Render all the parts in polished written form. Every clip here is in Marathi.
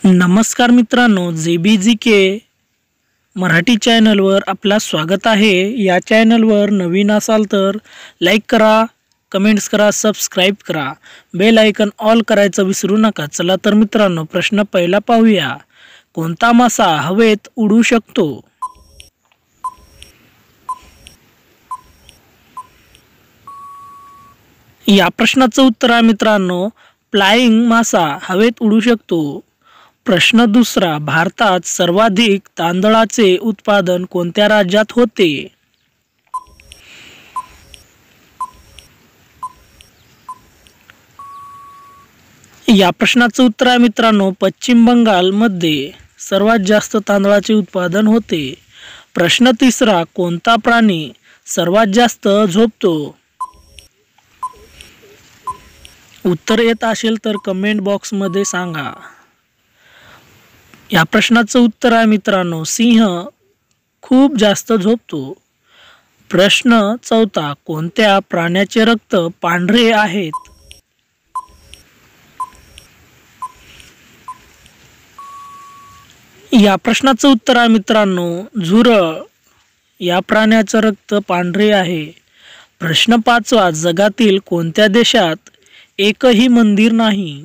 नमस्कार मित्रांनो, JBGK मराठी चॅनलवर आपला स्वागत आहे। या चॅनलवर नवीन असाल तर लाईक करा, कमेंट्स करा, सबस्क्राइब करा, बेल आयकॉन ऑल करायचं विसरू नका। चला तर मित्रांनो, प्रश्न पहिला पाहूया। कोणता मासा हवेत उडू शकतो? या प्रश्नाचं उत्तर आहे मित्रांनो, फ्लाइंग मासा हवेत उडू शकतो। प्रश्न दुसरा, भारतात सर्वाधिक तांदळाचे उत्पादन कोणत्या राज्यात होते? या प्रश्नाचं उत्तर आहे मित्रांनो, पश्चिम बंगाल मध्ये सर्वात जास्त तांदळाचे उत्पादन होते। प्रश्न तिसरा, कोणता प्राणी सर्वात जास्त झोपतो? उत्तर येत असेल तर कमेंट बॉक्स मध्ये सांगा। या प्रश्नाचं उत्तर आहे मित्रांनो, सिंह खूप जास्त झोपतो। प्रश्न चौथा, कोणत्या प्राण्याचे रक्त पांढरे आहेत? या प्रश्नाचं उत्तर आहे मित्रांनो, झुरळ या प्राण्याचं रक्त पांढरे आहे। प्रश्न पाचवा, जगातील कोणत्या देशात एकही मंदिर नाही?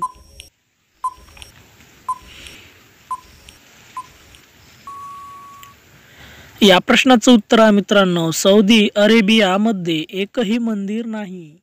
या प्रश्नाचं उत्तर आहे मित्रांनो, सौदी अरेबियामध्ये एकही मंदिर नाही।